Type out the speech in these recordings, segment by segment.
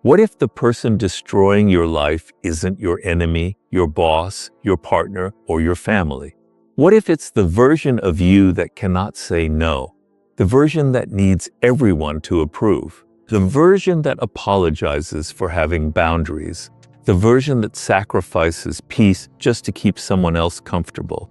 What if the person destroying your life isn't your enemy, your boss, your partner, or your family? What if it's the version of you that cannot say no? The version that needs everyone to approve? The version that apologizes for having boundaries? The version that sacrifices peace just to keep someone else comfortable?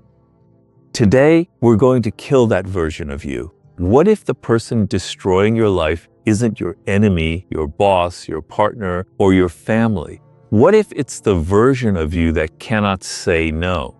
Today, we're going to kill that version of you. What if the person destroying your life isn't your enemy, your boss, your partner, or your family? What if it's the version of you that cannot say no?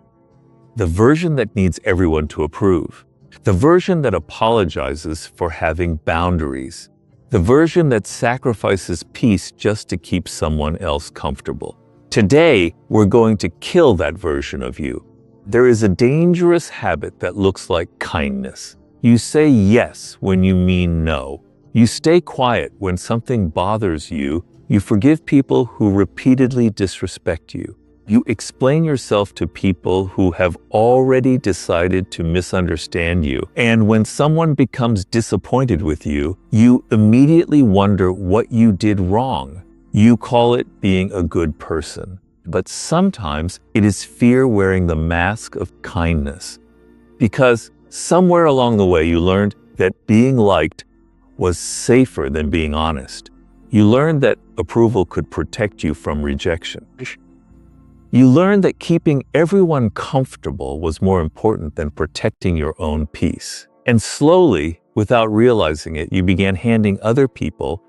The version that needs everyone to approve? The version that apologizes for having boundaries? The version that sacrifices peace just to keep someone else comfortable? Today, we're going to kill that version of you. There is a dangerous habit that looks like kindness. You say yes when you mean no. You stay quiet when something bothers you. You forgive people who repeatedly disrespect you. You explain yourself to people who have already decided to misunderstand you. And when someone becomes disappointed with you, you immediately wonder what you did wrong. You call it being a good person. But sometimes it is fear wearing the mask of kindness. Because somewhere along the way you learned that being liked was safer than being honest. You learned that approval could protect you from rejection. You learned that keeping everyone comfortable was more important than protecting your own peace. And slowly, without realizing it, you began handing other people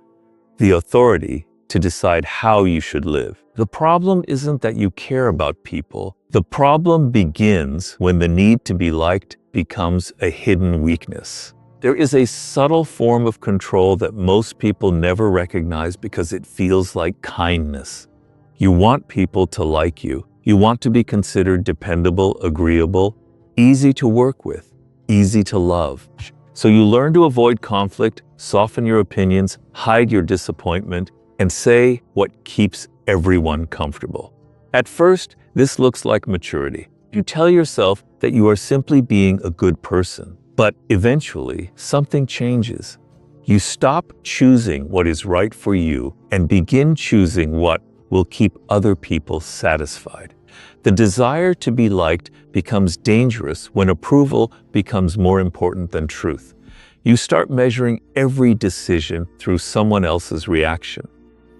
the authority to decide how you should live. The problem isn't that you care about people. The problem begins when the need to be liked becomes a hidden weakness. There is a subtle form of control that most people never recognize because it feels like kindness. You want people to like you. You want to be considered dependable, agreeable, easy to work with, easy to love. So you learn to avoid conflict, soften your opinions, hide your disappointment, and say what keeps everyone comfortable. At first, this looks like maturity. You tell yourself that you are simply being a good person. But eventually, something changes. You stop choosing what is right for you and begin choosing what will keep other people satisfied. The desire to be liked becomes dangerous when approval becomes more important than truth. You start measuring every decision through someone else's reaction.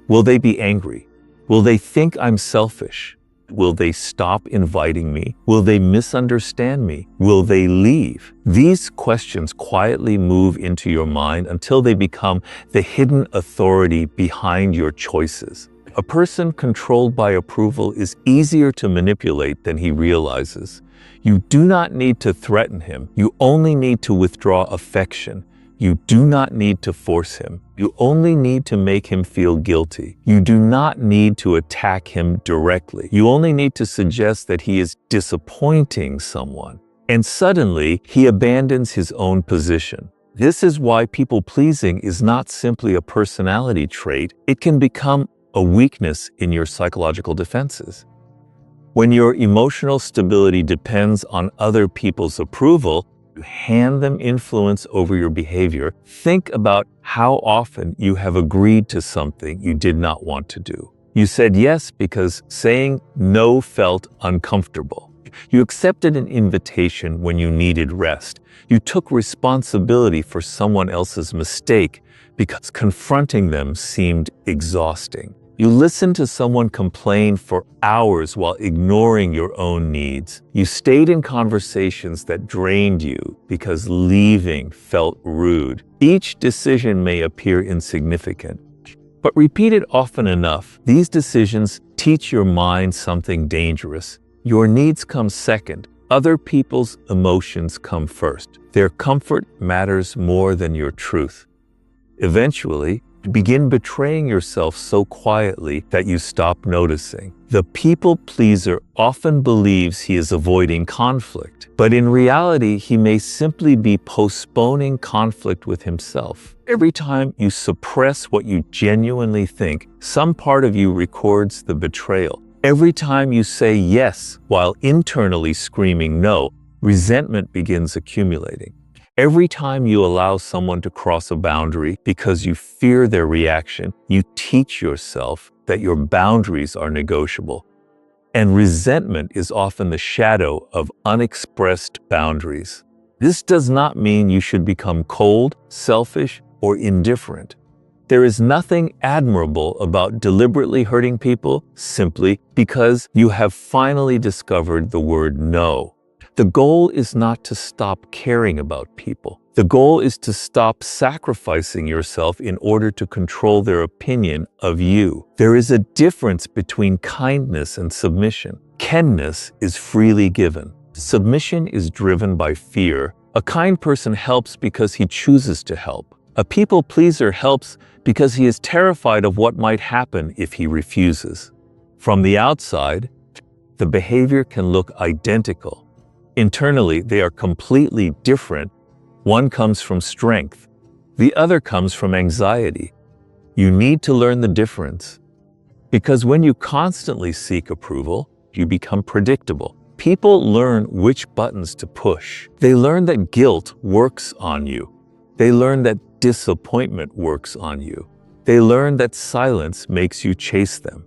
Will they be angry? Will they think I'm selfish? Will they stop inviting me? Will they misunderstand me? Will they leave? These questions quietly move into your mind until they become the hidden authority behind your choices. A person controlled by approval is easier to manipulate than he realizes. You do not need to threaten him. You only need to withdraw affection. You do not need to force him. You only need to make him feel guilty. You do not need to attack him directly. You only need to suggest that he is disappointing someone. And suddenly, he abandons his own position. This is why people-pleasing is not simply a personality trait. It can become a weakness in your psychological defenses. When your emotional stability depends on other people's approval, you hand them influence over your behavior. Think about how often you have agreed to something you did not want to do. You said yes because saying no felt uncomfortable. You accepted an invitation when you needed rest. You took responsibility for someone else's mistake because confronting them seemed exhausting. You listened to someone complain for hours while ignoring your own needs. You stayed in conversations that drained you because leaving felt rude. Each decision may appear insignificant, but repeated often enough, these decisions teach your mind something dangerous. Your needs come second. Other people's emotions come first. Their comfort matters more than your truth. Eventually, you begin betraying yourself so quietly that you stop noticing. The people pleaser often believes he is avoiding conflict, but in reality, he may simply be postponing conflict with himself. Every time you suppress what you genuinely think, some part of you records the betrayal. Every time you say yes while internally screaming no, resentment begins accumulating. Every time you allow someone to cross a boundary because you fear their reaction, you teach yourself that your boundaries are negotiable. And resentment is often the shadow of unexpressed boundaries. This does not mean you should become cold, selfish, or indifferent. There is nothing admirable about deliberately hurting people simply because you have finally discovered the word no. The goal is not to stop caring about people. The goal is to stop sacrificing yourself in order to control their opinion of you. There is a difference between kindness and submission. Kindness is freely given. Submission is driven by fear. A kind person helps because he chooses to help. A people pleaser helps because he is terrified of what might happen if he refuses. From the outside, the behavior can look identical. Internally, they are completely different. One comes from strength. The other comes from anxiety. You need to learn the difference. Because when you constantly seek approval, you become predictable. People learn which buttons to push. They learn that guilt works on you. They learn that disappointment works on you. They learn that silence makes you chase them.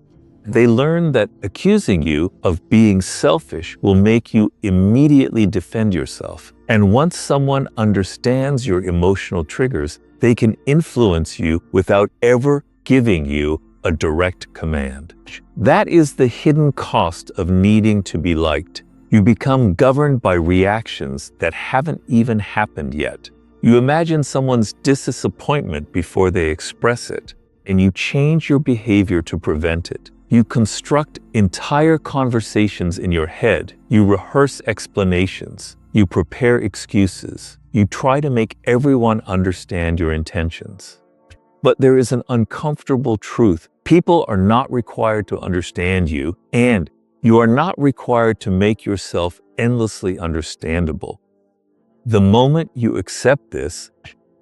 They learn that accusing you of being selfish will make you immediately defend yourself. And once someone understands your emotional triggers, they can influence you without ever giving you a direct command. That is the hidden cost of needing to be liked. You become governed by reactions that haven't even happened yet. You imagine someone's disappointment before they express it, and you change your behavior to prevent it. You construct entire conversations in your head. You rehearse explanations. You prepare excuses. You try to make everyone understand your intentions. But there is an uncomfortable truth. People are not required to understand you, and you are not required to make yourself endlessly understandable. The moment you accept this,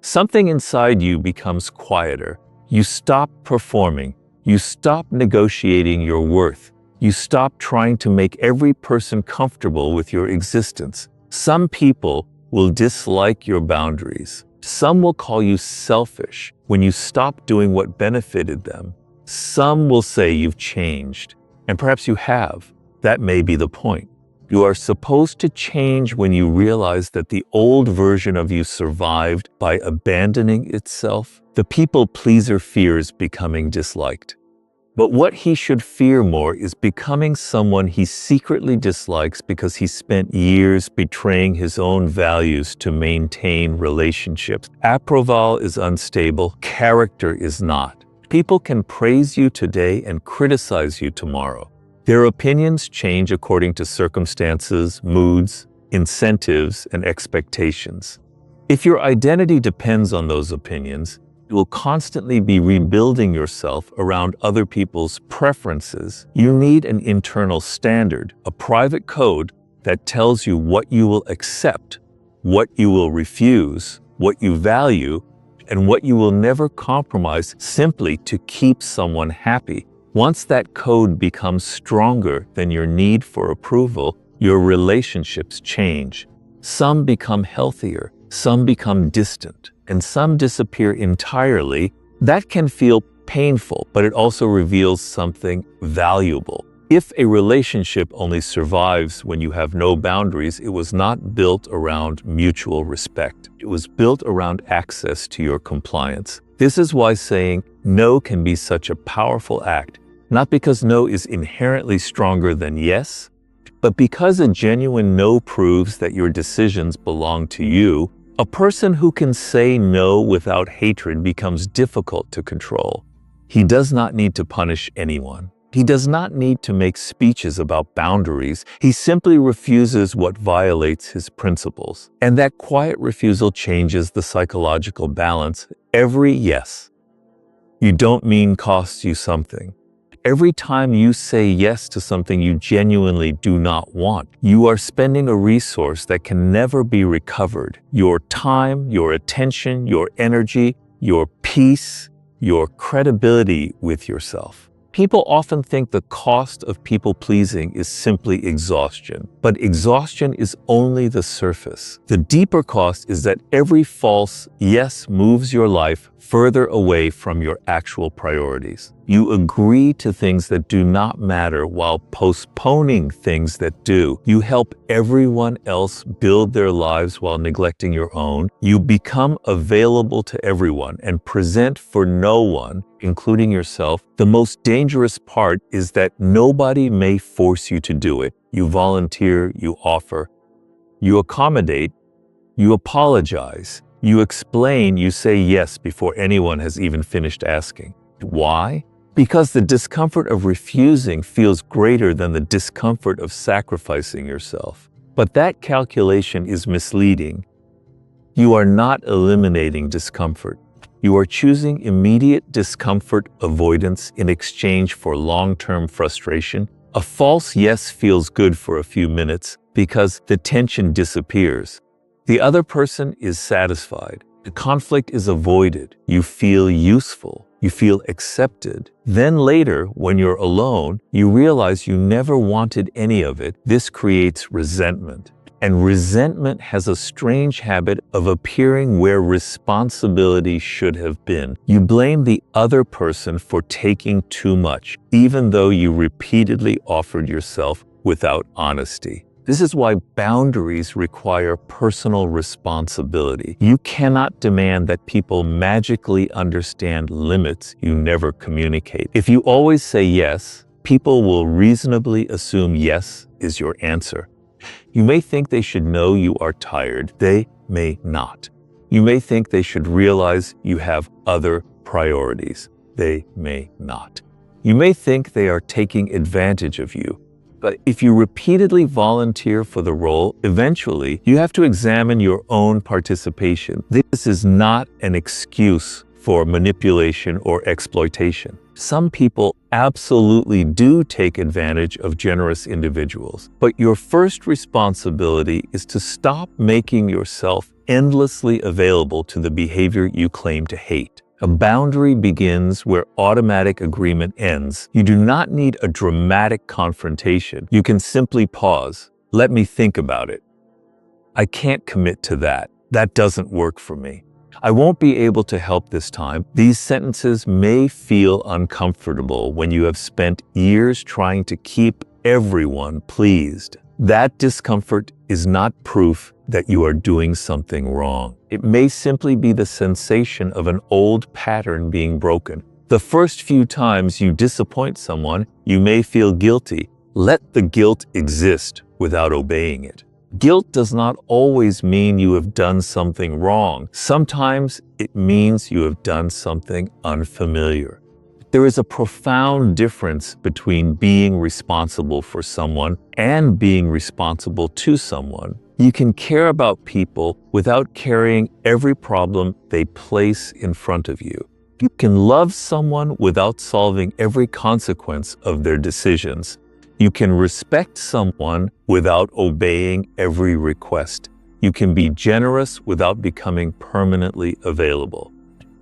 something inside you becomes quieter. You stop performing. You stop negotiating your worth. You stop trying to make every person comfortable with your existence. Some people will dislike your boundaries. Some will call you selfish when you stop doing what benefited them. Some will say you've changed, and perhaps you have. That may be the point. You are supposed to change when you realize that the old version of you survived by abandoning itself. The people pleaser fears becoming disliked. But what he should fear more is becoming someone he secretly dislikes because he spent years betraying his own values to maintain relationships. Approval is unstable, character is not. People can praise you today and criticize you tomorrow. Their opinions change according to circumstances, moods, incentives, and expectations. If your identity depends on those opinions, you will constantly be rebuilding yourself around other people's preferences. You need an internal standard, a private code that tells you what you will accept, what you will refuse, what you value, and what you will never compromise simply to keep someone happy. Once that code becomes stronger than your need for approval, your relationships change. Some become healthier, some become distant, and some disappear entirely. That can feel painful, but it also reveals something valuable. If a relationship only survives when you have no boundaries, it was not built around mutual respect. It was built around access to your compliance. This is why saying no can be such a powerful act, not because no is inherently stronger than yes, but because a genuine no proves that your decisions belong to you. A person who can say no without hatred becomes difficult to control. He does not need to punish anyone. He does not need to make speeches about boundaries. He simply refuses what violates his principles. And that quiet refusal changes the psychological balance. Every yes you don't mean costs you something. Every time you say yes to something you genuinely do not want, you are spending a resource that can never be recovered. Your time, your attention, your energy, your peace, your credibility with yourself. People often think the cost of people-pleasing is simply exhaustion, but exhaustion is only the surface. The deeper cost is that every false yes moves your life further away from your actual priorities. You agree to things that do not matter while postponing things that do. You help everyone else build their lives while neglecting your own. You become available to everyone and present for no one, including yourself. The most dangerous part is that nobody may force you to do it. You volunteer, you offer, you accommodate, you apologize, you explain, you say yes before anyone has even finished asking. Why? Because the discomfort of refusing feels greater than the discomfort of sacrificing yourself. But that calculation is misleading. You are not eliminating discomfort. You are choosing immediate discomfort avoidance in exchange for long-term frustration. A false yes feels good for a few minutes because the tension disappears. The other person is satisfied. The conflict is avoided. You feel useful. You feel accepted. Then later, when you're alone, you realize you never wanted any of it. This creates resentment. And resentment has a strange habit of appearing where responsibility should have been. You blame the other person for taking too much, even though you repeatedly offered yourself without honesty. This is why boundaries require personal responsibility. You cannot demand that people magically understand limits you never communicate. If you always say yes, people will reasonably assume yes is your answer. You may think they should know you are tired. They may not. You may think they should realize you have other priorities. They may not. You may think they are taking advantage of you. But if you repeatedly volunteer for the role, eventually you have to examine your own participation. This is not an excuse for manipulation or exploitation. Some people absolutely do take advantage of generous individuals, but your first responsibility is to stop making yourself endlessly available to the behavior you claim to hate. A boundary begins where automatic agreement ends. You do not need a dramatic confrontation. You can simply pause. Let me think about it. I can't commit to that. That doesn't work for me. I won't be able to help this time. These sentences may feel uncomfortable when you have spent years trying to keep everyone pleased. That discomfort is not proof that you are doing something wrong. It may simply be the sensation of an old pattern being broken. The first few times you disappoint someone, you may feel guilty. Let the guilt exist without obeying it. Guilt does not always mean you have done something wrong. Sometimes it means you have done something unfamiliar. There is a profound difference between being responsible for someone and being responsible to someone. You can care about people without carrying every problem they place in front of you. You can love someone without solving every consequence of their decisions. You can respect someone without obeying every request. You can be generous without becoming permanently available.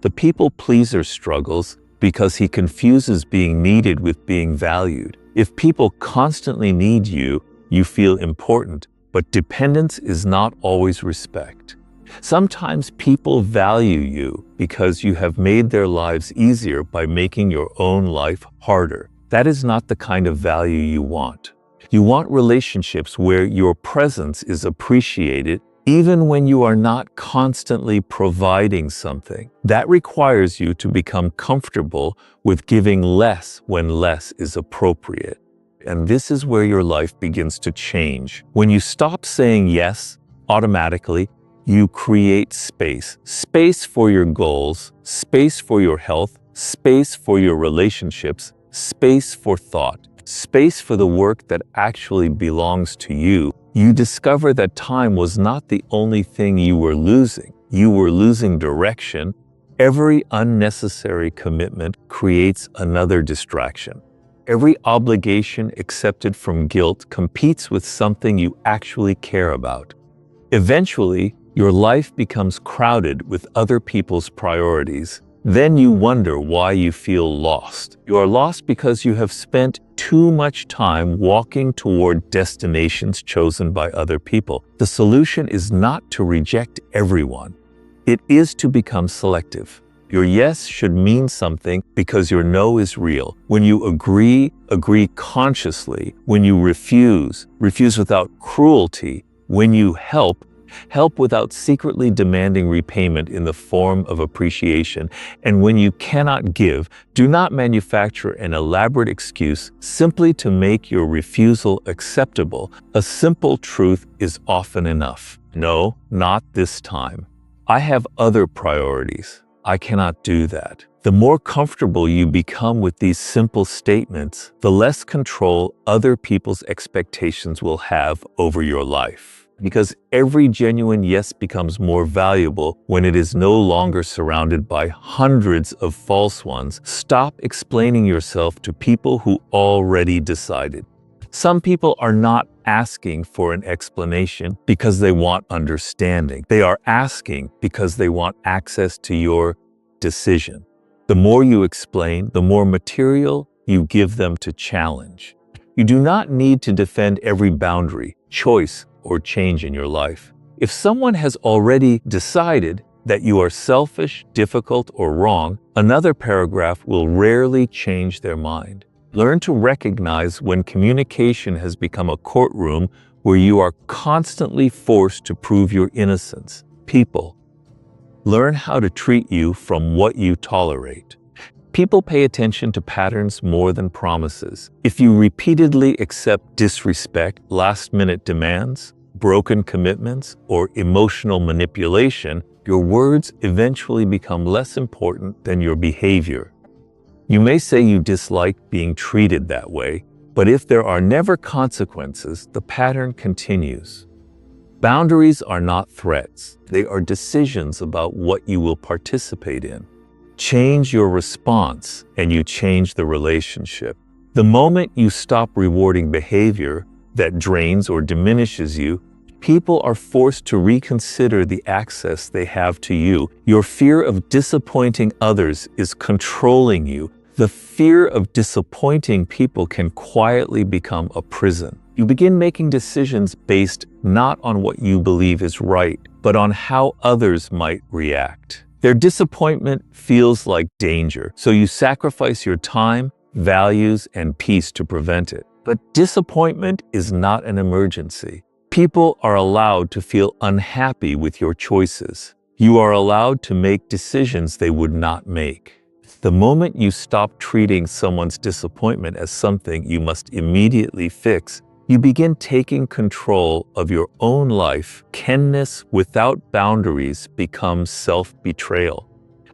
The people pleaser struggles because he confuses being needed with being valued. If people constantly need you, you feel important, but dependence is not always respect. Sometimes people value you because you have made their lives easier by making your own life harder. That is not the kind of value you want. You want relationships where your presence is appreciated even when you are not constantly providing something. That requires you to become comfortable with giving less when less is appropriate. And this is where your life begins to change. When you stop saying yes automatically, you create space. Space for your goals, space for your health, space for your relationships, space for thought, space for the work that actually belongs to you. You discover that time was not the only thing you were losing. You were losing direction. Every unnecessary commitment creates another distraction. Every obligation accepted from guilt competes with something you actually care about. Eventually, your life becomes crowded with other people's priorities. Then you wonder why you feel lost. You are lost because you have spent too much time walking toward destinations chosen by other people. The solution is not to reject everyone. It is to become selective. Your yes should mean something because your no is real. When you agree, agree consciously. When you refuse, refuse without cruelty. When you help, help without secretly demanding repayment in the form of appreciation. And when you cannot give, do not manufacture an elaborate excuse simply to make your refusal acceptable. A simple truth is often enough. No, not this time. I have other priorities. I cannot do that. The more comfortable you become with these simple statements, the less control other people's expectations will have over your life. Because every genuine yes becomes more valuable when it is no longer surrounded by hundreds of false ones. Stop explaining yourself to people who already decided. Some people are not asking for an explanation because they want understanding. They are asking because they want access to your decision. The more you explain, the more material you give them to challenge. You do not need to defend every boundary, choice, or change in your life. If someone has already decided that you are selfish, difficult, or wrong, another paragraph will rarely change their mind. Learn to recognize when communication has become a courtroom where you are constantly forced to prove your innocence. People learn how to treat you from what you tolerate. People pay attention to patterns more than promises. If you repeatedly accept disrespect, last-minute demands, broken commitments, or emotional manipulation, your words eventually become less important than your behavior. You may say you dislike being treated that way, but if there are never consequences, the pattern continues. Boundaries are not threats. They are decisions about what you will participate in. Change your response, and you change the relationship. The moment you stop rewarding behavior that drains or diminishes you, people are forced to reconsider the access they have to you. Your fear of disappointing others is controlling you. The fear of disappointing people can quietly become a prison. You begin making decisions based not on what you believe is right, but on how others might react. Their disappointment feels like danger, so you sacrifice your time, values, and peace to prevent it. But disappointment is not an emergency. People are allowed to feel unhappy with your choices. You are allowed to make decisions they would not make. The moment you stop treating someone's disappointment as something you must immediately fix, you begin taking control of your own life. Kindness without boundaries becomes self-betrayal.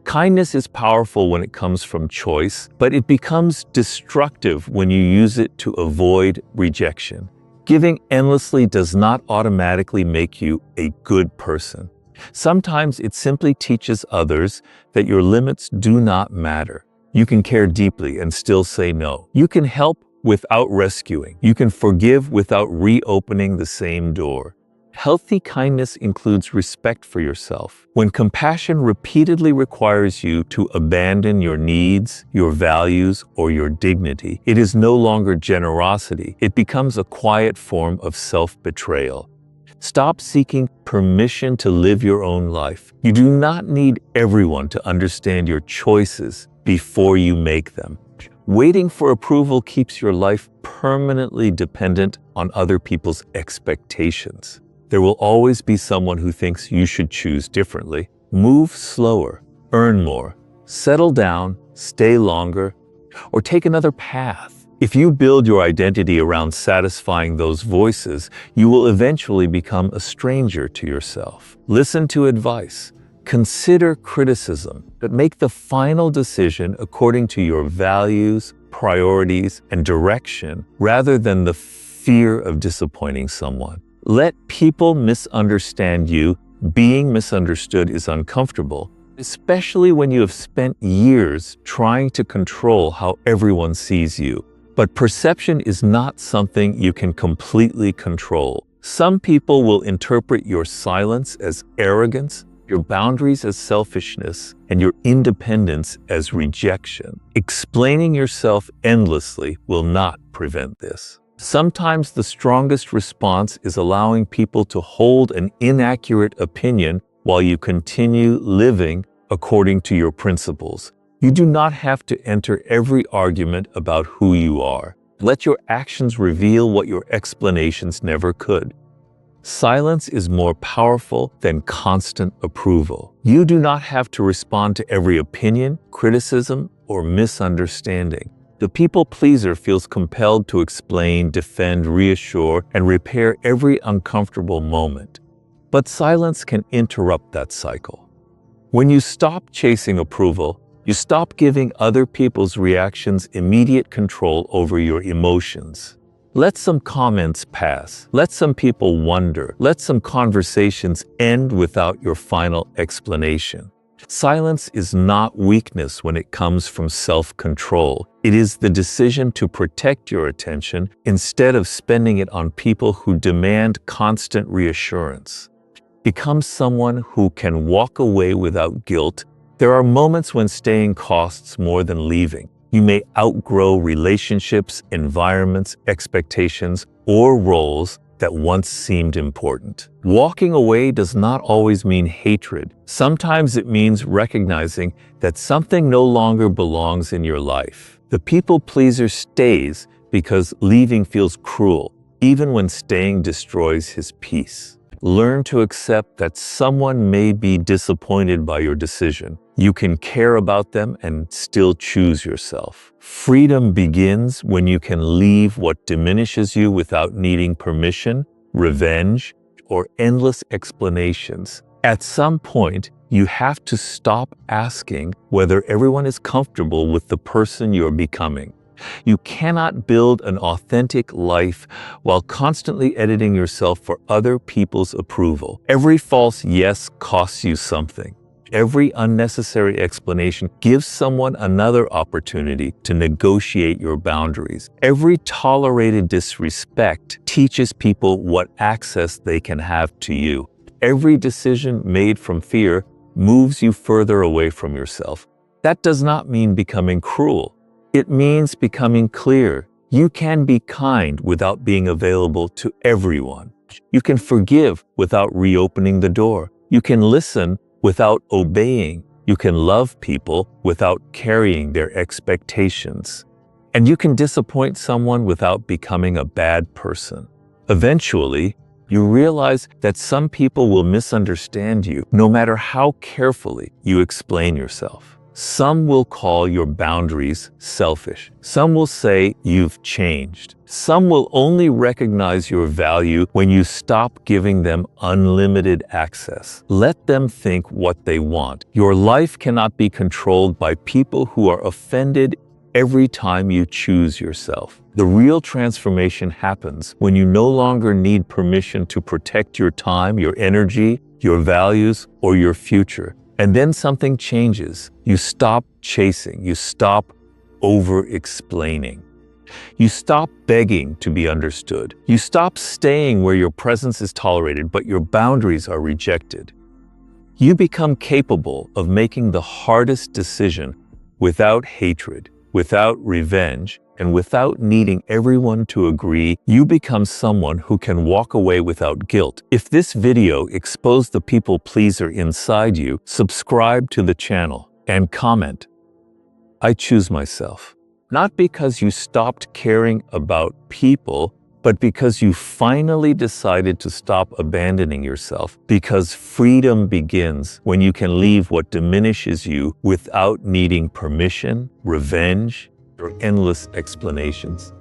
Kindness is powerful when it comes from choice, but it becomes destructive when you use it to avoid rejection. Giving endlessly does not automatically make you a good person. Sometimes it simply teaches others that your limits do not matter. You can care deeply and still say no. You can help without rescuing. You can forgive without reopening the same door. Healthy kindness includes respect for yourself. When compassion repeatedly requires you to abandon your needs, your values, or your dignity, it is no longer generosity. It becomes a quiet form of self-betrayal. Stop seeking permission to live your own life. You do not need everyone to understand your choices before you make them. Waiting for approval keeps your life permanently dependent on other people's expectations. There will always be someone who thinks you should choose differently. Move slower, earn more, settle down, stay longer, or take another path. If you build your identity around satisfying those voices, you will eventually become a stranger to yourself. Listen to advice. Consider criticism, but make the final decision according to your values, priorities, and direction rather than the fear of disappointing someone. Let people misunderstand you. Being misunderstood is uncomfortable, especially when you have spent years trying to control how everyone sees you. But perception is not something you can completely control. Some people will interpret your silence as arrogance, your boundaries as selfishness, and your independence as rejection. Explaining yourself endlessly will not prevent this. Sometimes the strongest response is allowing people to hold an inaccurate opinion while you continue living according to your principles. You do not have to enter every argument about who you are. Let your actions reveal what your explanations never could. Silence is more powerful than constant approval. You do not have to respond to every opinion, criticism, or misunderstanding. The people pleaser feels compelled to explain, defend, reassure, and repair every uncomfortable moment. But silence can interrupt that cycle. When you stop chasing approval, you stop giving other people's reactions immediate control over your emotions. Let some comments pass. Let some people wonder. Let some conversations end without your final explanation. Silence is not weakness when it comes from self-control. It is the decision to protect your attention instead of spending it on people who demand constant reassurance. Become someone who can walk away without guilt. There are moments when staying costs more than leaving. You may outgrow relationships, environments, expectations, or roles that once seemed important. Walking away does not always mean hatred. Sometimes it means recognizing that something no longer belongs in your life. The people pleaser stays because leaving feels cruel, even when staying destroys his peace. Learn to accept that someone may be disappointed by your decision. You can care about them and still choose yourself. Freedom begins when you can leave what diminishes you without needing permission, revenge, or endless explanations. At some point, you have to stop asking whether everyone is comfortable with the person you're becoming. You cannot build an authentic life while constantly editing yourself for other people's approval. Every false yes costs you something. Every unnecessary explanation gives someone another opportunity to negotiate your boundaries. Every tolerated disrespect teaches people what access they can have to you. Every decision made from fear moves you further away from yourself. That does not mean becoming cruel. It means becoming clear. You can be kind without being available to everyone. You can forgive without reopening the door. You can listen without obeying. You can love people without carrying their expectations. And you can disappoint someone without becoming a bad person. Eventually, you realize that some people will misunderstand you no matter how carefully you explain yourself. Some will call your boundaries selfish. Some will say you've changed. Some will only recognize your value when you stop giving them unlimited access. Let them think what they want. Your life cannot be controlled by people who are offended every time you choose yourself. The real transformation happens when you no longer need permission to protect your time, your energy, your values, or your future. And then something changes. You stop chasing. You stop over-explaining. You stop begging to be understood. You stop staying where your presence is tolerated, but your boundaries are rejected. You become capable of making the hardest decision without hatred, without revenge, and without needing everyone to agree. You become someone who can walk away without guilt. If this video exposed the people pleaser inside you, subscribe to the channel and comment. I choose myself. Not because you stopped caring about people, but because you finally decided to stop abandoning yourself. Because freedom begins when you can leave what diminishes you without needing permission, revenge, or endless explanations.